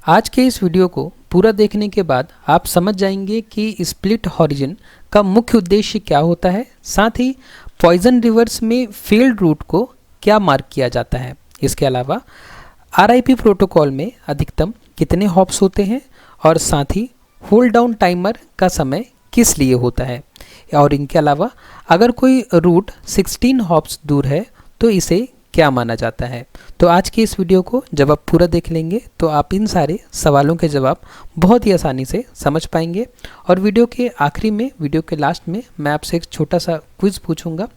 आज के इस वीडियो को पूरा देखने के बाद आप समझ जाएंगे कि स्प्लिट हॉरिजन का मुख्य उद्देश्य क्या होता है, साथ ही पॉइजन रिवर्स में फेल्ड रूट को क्या मार्क किया जाता है। इसके अलावा आरआईपी प्रोटोकॉल में अधिकतम कितने हॉप्स होते हैं और साथ ही होल्ड डाउन टाइमर का समय किस लिए होता है, और इनके अलावा अगर कोई रूट 16 हॉप्स दूर है तो इसे क्या माना जाता है। तो आज की इस वीडियो को जब आप पूरा देख लेंगे तो आप इन सारे सवालों के जवाब बहुत ही आसानी से समझ पाएंगे। और वीडियो के आखिरी में, वीडियो के लास्ट में मैं आपसे एक छोटा सा क्विज पूछूंगा।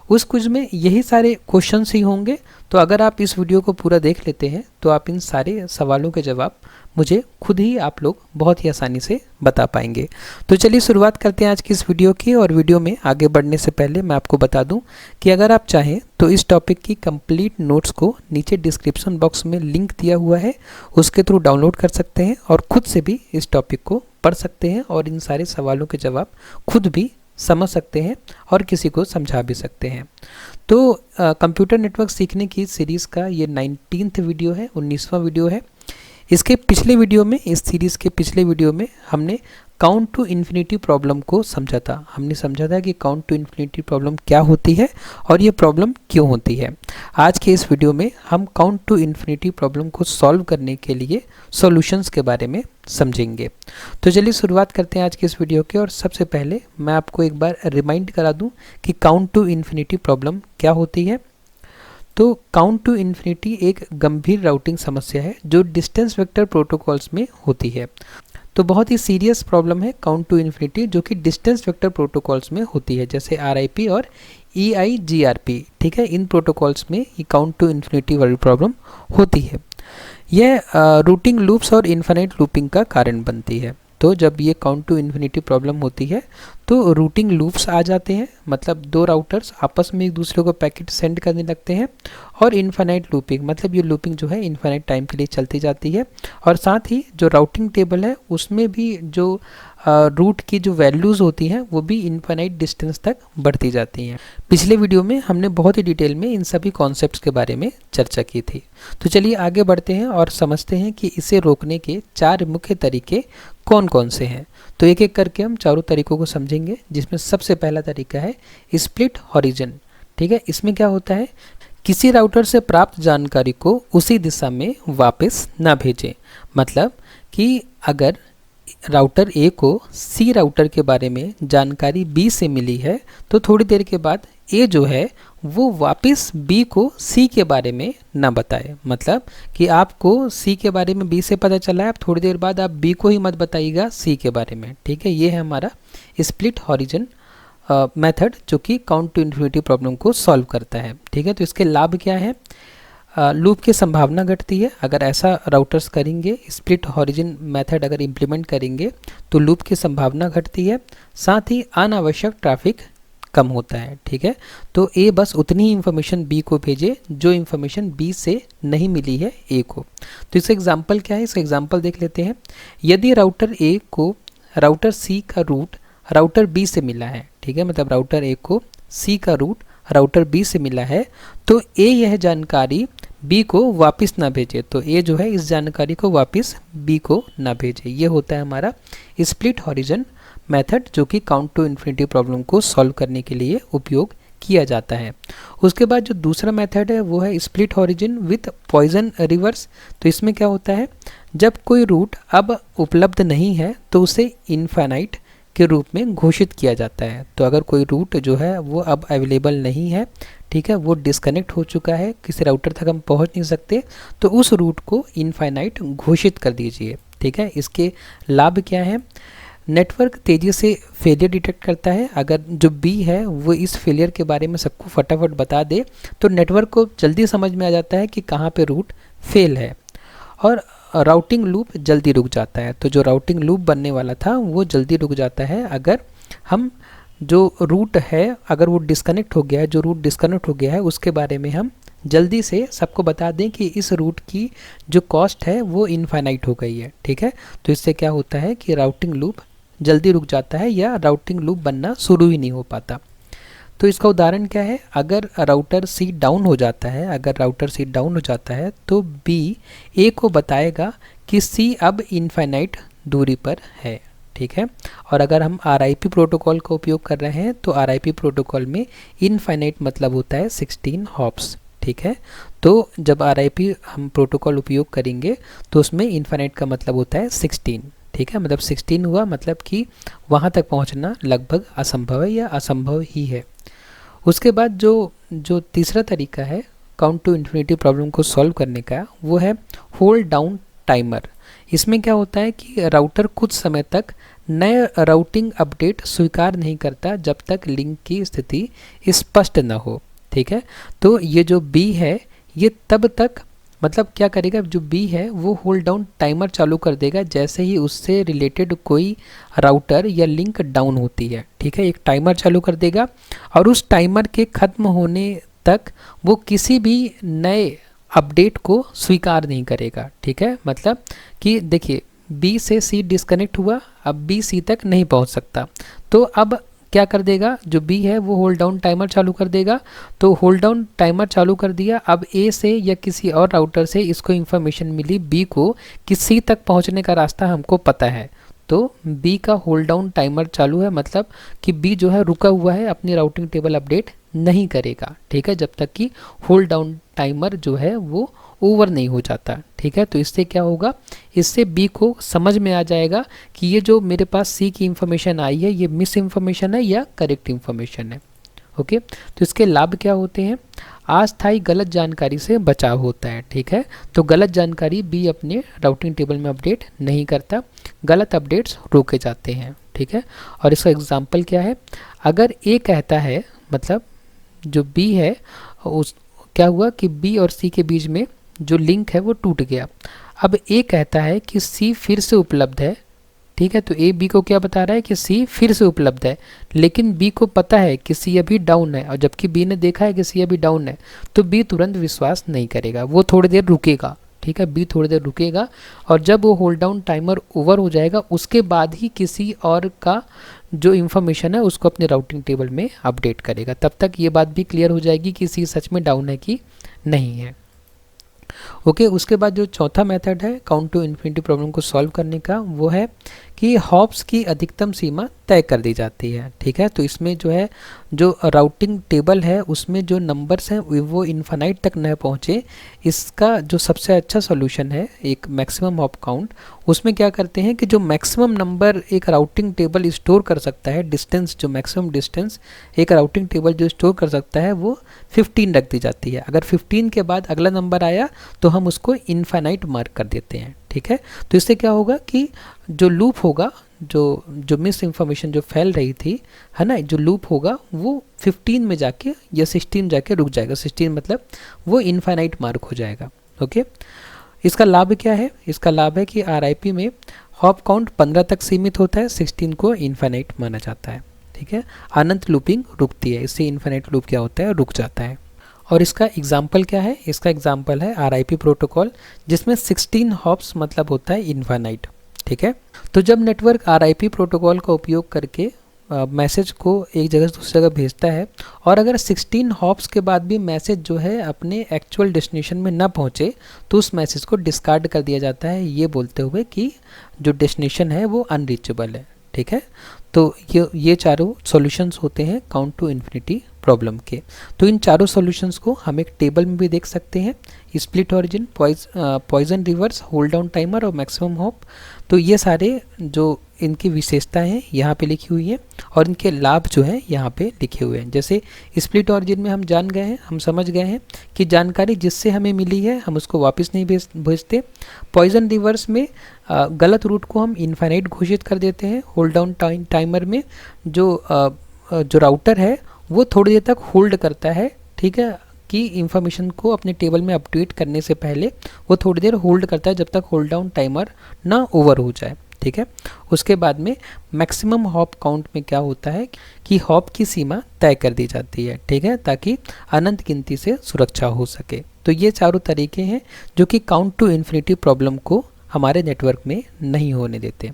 उस क्विज में यही सारे क्वेश्चंस ही होंगे। तो अगर आप इस वीडियो को पूरा देख लेते हैं तो आप इन सारे सवालों के जवाब मुझे खुद ही आप लोग बहुत ही आसानी से बता पाएंगे। तो चलिए शुरुआत करते हैं आज की इस वीडियो की। और वीडियो में आगे बढ़ने से पहले मैं आपको बता दूं कि अगर आप चाहें तो इस टॉपिक की कंप्लीट नोट्स को नीचे डिस्क्रिप्शन बॉक्स में लिंक दिया हुआ है, उसके थ्रू डाउनलोड कर सकते हैं और खुद से भी इस टॉपिक को पढ़ सकते हैं और इन सारे सवालों के जवाब खुद भी समझ सकते हैं और किसी को समझा भी सकते हैं। तो कंप्यूटर नेटवर्क सीखने की सीरीज़ का ये 19th वीडियो है, 19वां वीडियो है। इसके पिछले वीडियो में, इस सीरीज़ के पिछले वीडियो में हमने काउंट टू इन्फिनिटी प्रॉब्लम को समझा था। हमने समझा था कि काउंट टू इन्फिनिटी प्रॉब्लम क्या होती है और ये प्रॉब्लम क्यों होती है। आज के इस वीडियो में हम काउंट टू इन्फिनिटी प्रॉब्लम को सॉल्व करने के लिए सॉल्यूशंस के बारे में समझेंगे। तो चलिए शुरुआत करते हैं आज के इस वीडियो के। और सबसे पहले मैं आपको एक बार रिमाइंड करा दूं कि काउंट टू इन्फिनिटी प्रॉब्लम क्या होती है। तो काउंट टू इन्फिनिटी एक गंभीर राउटिंग समस्या है जो डिस्टेंस वेक्टर प्रोटोकॉल्स में होती है। तो बहुत ही सीरियस प्रॉब्लम है काउंट टू इन्फिनिटी, जो कि डिस्टेंस वेक्टर प्रोटोकॉल्स में होती है, जैसे आरआईपी और EIGRP। ठीक है, इन प्रोटोकॉल्स में ये काउंट टू इन्फिनिटी वाली प्रॉब्लम होती है। यह रूटिंग लूप्स और इन्फिनाइट लूपिंग का कारण बनती है। तो जब ये काउंट टू इन्फिनिटी प्रॉब्लम होती है तो रूटिंग लूप्स आ जाते हैं, मतलब दो राउटर्स आपस में एक दूसरे को पैकेट सेंड करने लगते हैं। और इन्फिनाइट लूपिंग, मतलब ये लूपिंग जो है इन्फिनाइट टाइम के लिए चलती जाती है। और साथ ही जो राउटिंग टेबल है उसमें भी जो रूट की जो वैल्यूज़ होती हैं वो भी इन्फिनाइट डिस्टेंस तक बढ़ती जाती हैं। पिछले वीडियो में हमने बहुत ही डिटेल में इन सभी कॉन्सेप्ट्स के बारे में चर्चा की थी। तो चलिए आगे बढ़ते हैं और समझते हैं कि इसे रोकने के 4 मुख्य तरीके कौन कौन से हैं। तो एक एक करके हम चारों तरीकों को समझेंगे, जिसमें सबसे पहला तरीका है स्प्लिट हॉरिजन। ठीक है, इसमें क्या होता है, किसी राउटर से प्राप्त जानकारी को उसी दिशा में वापस ना भेजें। मतलब कि अगर राउटर ए को सी राउटर के बारे में जानकारी बी से मिली है तो थोड़ी देर के बाद ए जो है वो वापस बी को सी के बारे में ना बताए। मतलब कि आपको सी के बारे में बी से पता चला है, अब थोड़ी देर बाद आप बी को ही मत बताइएगा सी के बारे में। ठीक है, ये है हमारा स्प्लिट हॉरिजन मेथड, जो कि काउंट टू इन्फिनिटी प्रॉब्लम को सॉल्व करता है। ठीक है, तो इसके लाभ क्या है, लूप की संभावना घटती है। अगर ऐसा राउटर्स करेंगे, स्प्लिट हॉरिजन मेथड अगर इम्प्लीमेंट करेंगे तो लूप की संभावना घटती है। साथ ही अनावश्यक ट्रैफिक कम होता है। ठीक है, तो ए बस उतनी ही इन्फॉर्मेशन बी को भेजे जो इन्फॉर्मेशन बी से नहीं मिली है ए को। तो इसका एग्जाम्पल क्या है, इसका एग्जाम्पल देख लेते हैं। यदि राउटर ए को राउटर सी का रूट राउटर बी से मिला है, ठीक है, मतलब राउटर ए को सी का रूट राउटर बी से मिला है, तो ए यह जानकारी बी को वापस ना भेजे। तो ए जो है इस जानकारी को वापस बी को ना भेजे। ये होता है हमारा स्प्लिट हॉरिजन मेथड, जो कि काउंट टू इन्फिनिटी प्रॉब्लम को सॉल्व करने के लिए उपयोग किया जाता है। उसके बाद जो दूसरा मेथड है वो है split horizon with poison reverse. तो इसमें क्या होता है, जब कोई रूट अब उपलब्ध नहीं है तो उसे इनफाइनाइट के रूप में घोषित किया जाता है। तो अगर कोई रूट जो है वो अब अवेलेबल नहीं है, ठीक है, वो डिस्कनेक्ट हो चुका है, किसी राउटर तक हम पहुंच नहीं सकते, तो उस रूट को इनफाइनाइट घोषित कर दीजिए। ठीक है, इसके लाभ क्या है, नेटवर्क तेज़ी से फेलियर डिटेक्ट करता है। अगर जो बी है वो इस फेलियर के बारे में सबको फटाफट बता दे तो नेटवर्क को जल्दी समझ में आ जाता है कि कहाँ पे रूट फेल है, और राउटिंग लूप जल्दी रुक जाता है। तो जो राउटिंग लूप बनने वाला था वो जल्दी रुक जाता है अगर हम जो रूट है, अगर वो डिस्कनेक्ट हो गया है, जो रूट डिस्कनेक्ट हो गया है उसके बारे में हम जल्दी से सबको बता दें कि इस रूट की जो कॉस्ट है वो इनफाइनाइट हो गई है। ठीक है, तो इससे क्या होता है कि राउटिंग लूप जल्दी रुक जाता है या राउटिंग लूप बनना शुरू ही नहीं हो पाता। तो इसका उदाहरण क्या है, अगर राउटर सी डाउन हो जाता है, अगर राउटर सी डाउन हो जाता है तो बी ए को बताएगा कि सी अब इनफाइनाइट दूरी पर है, ठीक है। और अगर हम RIP प्रोटोकॉल का उपयोग कर रहे हैं तो RIP प्रोटोकॉल में इनफाइनाइट मतलब होता है 16 हॉप्स, ठीक है। तो जब RIP हम प्रोटोकॉल उपयोग करेंगे तो उसमें इनफाइनाइट का मतलब होता है 16, ठीक है। मतलब 16 हुआ मतलब कि वहाँ तक पहुँचना लगभग असंभव है या असंभव ही है। उसके बाद जो तीसरा तरीका है काउंट टू इन्फिनिटी प्रॉब्लम को सॉल्व करने का, वो है होल्ड डाउन टाइमर। इसमें क्या होता है कि राउटर कुछ समय तक नए राउटिंग अपडेट स्वीकार नहीं करता जब तक लिंक की स्थिति स्पष्ट न हो, ठीक है। तो ये जो बी है ये तब तक मतलब क्या करेगा, जो बी है वो होल्ड डाउन टाइमर चालू कर देगा जैसे ही उससे रिलेटेड कोई राउटर या लिंक डाउन होती है, ठीक है। एक टाइमर चालू कर देगा और उस टाइमर के ख़त्म होने तक वो किसी भी नए अपडेट को स्वीकार नहीं करेगा, ठीक है। मतलब कि देखिए बी से सी डिस्कनेक्ट हुआ, अब बी सी तक नहीं पहुंच सकता, तो अब क्या कर देगा, जो बी है वो होल्ड डाउन टाइमर चालू कर देगा। तो होल्ड डाउन टाइमर चालू कर दिया, अब ए से या किसी और राउटर से इसको इन्फॉर्मेशन मिली बी को कि सी तक पहुंचने का रास्ता हमको पता है, तो बी का होल्ड डाउन टाइमर चालू है, मतलब कि बी जो है रुका हुआ है, अपनी राउटिंग टेबल अपडेट नहीं करेगा, ठीक है, जब तक कि होल्ड डाउन टाइमर जो है वो ओवर नहीं हो जाता, ठीक है। तो इससे क्या होगा, इससे बी को समझ में आ जाएगा कि ये जो मेरे पास सी की इंफॉर्मेशन आई है ये मिस इंफॉर्मेशन है या करेक्ट इंफॉर्मेशन है, ओके। तो इसके लाभ क्या होते हैं, अस्थायी गलत जानकारी से बचाव होता है, ठीक है। तो गलत जानकारी बी अपने राउटिंग टेबल में अपडेट नहीं करता, गलत अपडेट्स रोके जाते हैं, ठीक है। और इसका एग्जाम्पल क्या है, अगर ए कहता है, मतलब जो बी है उस क्या हुआ कि बी और सी के बीच में जो लिंक है वो टूट गया। अब ए कहता है कि सी फिर से उपलब्ध है, ठीक है। तो ए बी को क्या बता रहा है कि सी फिर से उपलब्ध है, लेकिन बी को पता है कि सी अभी डाउन है, और जबकि बी ने देखा है कि सी अभी डाउन है, तो बी तुरंत विश्वास नहीं करेगा, वो थोड़ी देर रुकेगा, ठीक है। बी थोड़ी देर रुकेगा और जब वो होल्ड डाउन टाइमर ओवर हो जाएगा उसके बाद ही किसी और का जो इन्फॉर्मेशन है उसको अपने राउटिंग टेबल में अपडेट करेगा। तब तक ये बात भी क्लियर हो जाएगी कि सी सच में डाउन है कि नहीं है, ओके। उसके बाद जो चौथा मेथड है काउंट टू इन्फिनिटी प्रॉब्लम को सॉल्व करने का, वो है कि हॉप्स की अधिकतम सीमा तय कर दी जाती है, ठीक है। तो इसमें जो है जो राउटिंग टेबल है उसमें जो नंबर्स हैं वो इन्फानाइट तक न पहुँचे, इसका जो सबसे अच्छा सॉल्यूशन है एक मैक्सिमम हॉप काउंट। उसमें क्या करते हैं कि जो मैक्सिमम नंबर एक राउटिंग टेबल स्टोर कर सकता है, डिस्टेंस जो मैक्सिमम डिस्टेंस एक राउटिंग टेबल जो स्टोर कर सकता है वो 15 रख दी जाती है। अगर 15 के बाद अगला नंबर आया तो हम उसको इनफाइनाइट मार्क कर देते हैं, ठीक है। तो इससे क्या होगा कि जो लूप होगा, जो मिस इन्फॉर्मेशन जो फैल रही थी, है ना, जो लूप होगा वो 15 में जाके या 16 जाके रुक जाएगा। 16 मतलब वो इनफाइनाइट मार्क हो जाएगा, ओके। इसका लाभ क्या है, इसका लाभ है कि RIP में हॉप काउंट 15 तक सीमित होता है, 16 को इनफाइनाइट माना जाता है, ठीक है। अनंत लूपिंग रुकती है, इससे इनफाइनाइट लूप क्या होता है, रुक जाता है। और इसका एग्जाम्पल क्या है, इसका एग्जाम्पल है RIP प्रोटोकॉल जिसमें 16 हॉप्स मतलब होता है इनफाइनाइट, ठीक है। तो जब नेटवर्क RIP प्रोटोकॉल का उपयोग करके मैसेज को एक जगह से दूसरी जगह भेजता है और अगर 16 हॉप्स के बाद भी मैसेज जो है अपने एक्चुअल डेस्टिनेशन में ना पहुंचे तो उस मैसेज को डिस्कार्ड कर दिया जाता है, ये बोलते हुए कि जो डेस्टिनेशन है वो अनरीचेबल है, ठीक है। तो ये चारों सॉल्यूशंस होते हैं काउंट टू इन्फिनिटी प्रॉब्लम के। तो इन चारों सॉल्यूशंस को हम एक टेबल में भी देख सकते हैं, split origin, poison reverse, hold down timer और मैक्सिमम हॉप। तो ये सारे जो इनकी विशेषताएं हैं यहाँ पे लिखी हुई हैं और इनके लाभ जो हैं यहाँ पे लिखे हुए हैं। जैसे स्प्लिट ऑरिजिन में हम जान गए हैं, हम समझ गए हैं कि जानकारी जिससे हमें मिली है हम उसको वापस नहीं भेजते। पॉइजन रिवर्स में गलत रूट को हम इनफाइनाइट घोषित कर देते हैं। होल्ड डाउन टाइमर में जो राउटर है वो थोड़ी देर तक होल्ड करता है, ठीक है, कि इंफॉर्मेशन को अपने टेबल में अपडेट करने से पहले वो थोड़ी देर होल्ड करता है जब तक होल्ड डाउन टाइमर ना ओवर हो जाए, ठीक है। उसके बाद में मैक्सिमम हॉप काउंट में क्या होता है कि हॉप की सीमा तय कर दी जाती है, ठीक है, ताकि अनंत गिनती से सुरक्षा हो सके। तो ये चारों तरीके हैं जो कि काउंट टू इन्फिनिटी प्रॉब्लम को हमारे नेटवर्क में नहीं होने देते।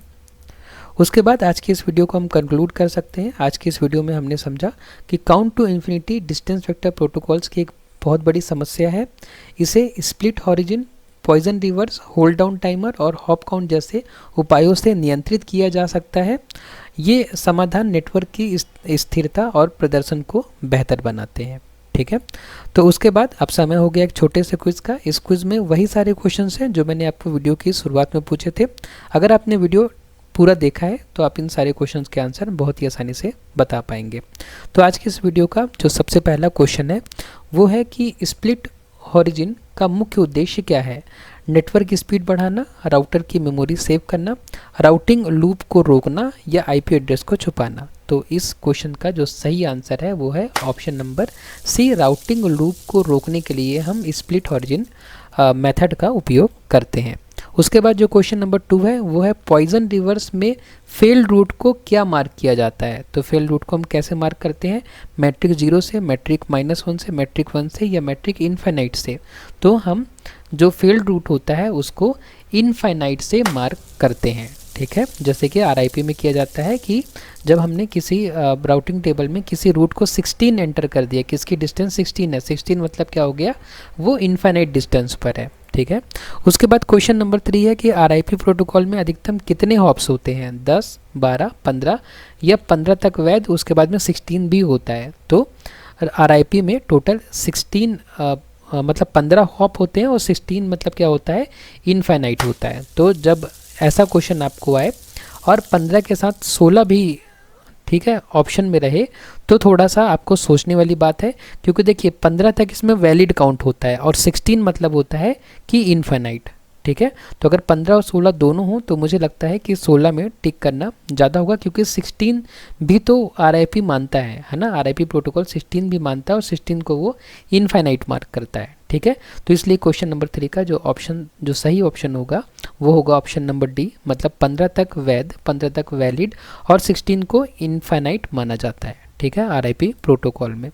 उसके बाद आज की इस वीडियो को हम कंक्लूड कर सकते हैं। आज की इस वीडियो में हमने समझा कि count to infinity distance vector protocols की एक बहुत बड़ी समस्या है। इसे split horizon, poison reverse, hold down timer और हॉप काउंट जैसे उपायों से नियंत्रित किया जा सकता है। ये समाधान नेटवर्क की स्थिरता और प्रदर्शन को बेहतर बनाते हैं। ठीक है, तो उसके बाद अब समय हो गया एक छोटे से क्विज का। इस क्विज में वही सारे क्वेश्चंस हैं जो मैंने आपको वीडियो की शुरुआत में पूछे थे। अगर आपने वीडियो पूरा देखा है तो आप इन सारे क्वेश्चंस के आंसर बहुत ही आसानी से बता पाएंगे। तो आज की इस वीडियो का जो सबसे पहला क्वेश्चन है वो है कि स्प्लिट हॉरिजन का मुख्य उद्देश्य क्या है? नेटवर्क स्पीड बढ़ाना, राउटर की मेमोरी सेव करना, राउटिंग लूप को रोकना या आईपी एड्रेस को छुपाना। तो इस क्वेश्चन का जो सही आंसर है वो है option number C. Routing loop को रोकने के लिए हम स्प्लिट हॉरिजन मेथड का उपयोग करते हैं। उसके बाद जो क्वेश्चन नंबर 2 है वो है पॉइजन रिवर्स में फेल्ड रूट को क्या मार्क किया जाता है? तो फेल्ड रूट को हम कैसे मार्क करते हैं? मैट्रिक 0 से, मैट्रिक -1 से, मैट्रिक 1 से या मैट्रिक इनफाइनाइट से। तो हम जो फेल्ड रूट होता है उसको इनफाइनाइट से मार्क करते हैं। ठीक है, जैसे कि आरआईपी में किया जाता है कि जब हमने किसी राउटिंग टेबल में किसी रूट को 16 एंटर कर दिया, किसकी डिस्टेंस 16 है, 16 मतलब क्या हो गया, वो इनफाइनाइट डिस्टेंस पर है। ठीक है, उसके बाद क्वेश्चन नंबर 3 है कि आरआईपी प्रोटोकॉल में अधिकतम कितने हॉप्स होते हैं? 10, 12, 15 या 15 तक वैध, उसके बाद में 16 भी होता है। तो आरआईपी में टोटल 16 मतलब 15 हॉप होते हैं और 16 मतलब क्या होता है, इनफाइनाइट होता है। तो जब ऐसा क्वेश्चन आपको आए और 15 के साथ 16 भी ठीक है ऑप्शन में रहे तो थोड़ा सा आपको सोचने वाली बात है, क्योंकि देखिए 15 तक इसमें वैलिड काउंट होता है और 16 मतलब होता है कि इनफाइनाइट। ठीक है, तो अगर 15 और 16 दोनों हों तो मुझे लगता है कि 16 में टिक करना ज़्यादा होगा, क्योंकि 16 भी तो आरआईपी मानता है ना, आरआईपी प्रोटोकॉल 16 भी मानता है और 16 को वो इनफाइनाइट मार्क करता है। ठीक है, तो इसलिए क्वेश्चन नंबर 3 का जो सही ऑप्शन होगा वो होगा ऑप्शन नंबर डी, मतलब 15 तक वैध, 15 तक वैलिड और 16 को इनफाइनाइट माना जाता है। ठीक है, आरआईपी प्रोटोकॉल में।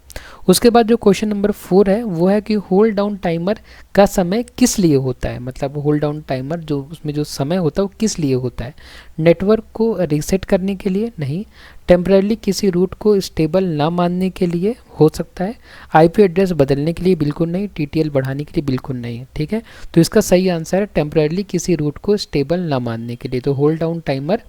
उसके बाद जो क्वेश्चन नंबर 4 है वो है कि होल्ड डाउन टाइमर का समय किस लिए होता है? मतलब होल्ड डाउन टाइमर जो उसमें जो समय होता है वो किस लिए होता है? नेटवर्क को रीसेट करने के लिए? नहीं। टेम्पररी किसी रूट को स्टेबल ना मानने के लिए हो सकता है। आईपी एड्रेस बदलने के लिए? बिल्कुल नहीं। टीटीएल बढ़ाने के लिए? बिल्कुल नहीं। ठीक है, तो इसका सही आंसर है टेम्पररी किसी रूट को स्टेबल ना मानने के लिए। तो होल्ड डाउन टाइमर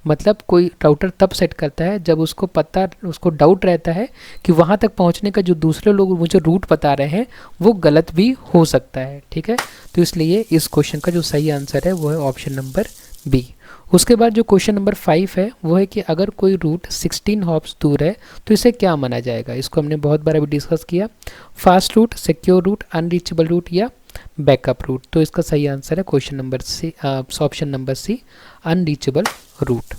मतलब कोई राउटर तब सेट करता है जब उसको डाउट रहता है कि वहाँ तक पहुँचने का जो दूसरे लोग मुझे रूट बता रहे हैं वो गलत भी हो सकता है। ठीक है, तो इसलिए इस क्वेश्चन का जो सही आंसर है वो है ऑप्शन नंबर बी। उसके बाद जो क्वेश्चन नंबर 5 है वो है कि अगर कोई रूट 16 हॉप्स दूर है तो इसे क्या माना जाएगा? इसको हमने बहुत बार अभी डिस्कस किया। Fast route, secure route, unreachable route या बैकअप रूट। तो इसका सही आंसर है question number C, option number C, unreachable route.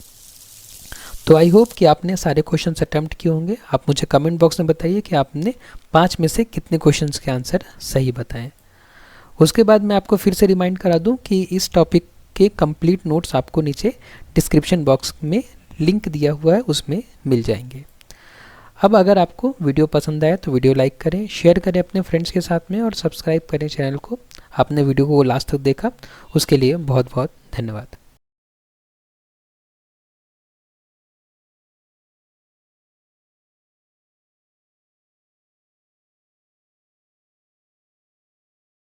तो आई होप कि आपने सारे क्वेश्चन अटैम्प्ट किए होंगे। आप मुझे कमेंट बॉक्स में बताइए कि आपने 5 में से कितने क्वेश्चंस के आंसर सही बताएं। उसके बाद मैं आपको फिर से रिमाइंड करा दूं कि इस टॉपिक के कंप्लीट नोट्स आपको नीचे डिस्क्रिप्शन बॉक्स में लिंक दिया हुआ है, उसमें मिल जाएंगे। अब अगर आपको वीडियो पसंद आया तो वीडियो लाइक करें, शेयर करें अपने फ्रेंड्स के साथ में और सब्सक्राइब करें चैनल को। आपने वीडियो को लास्ट तक देखा उसके लिए बहुत बहुत धन्यवाद।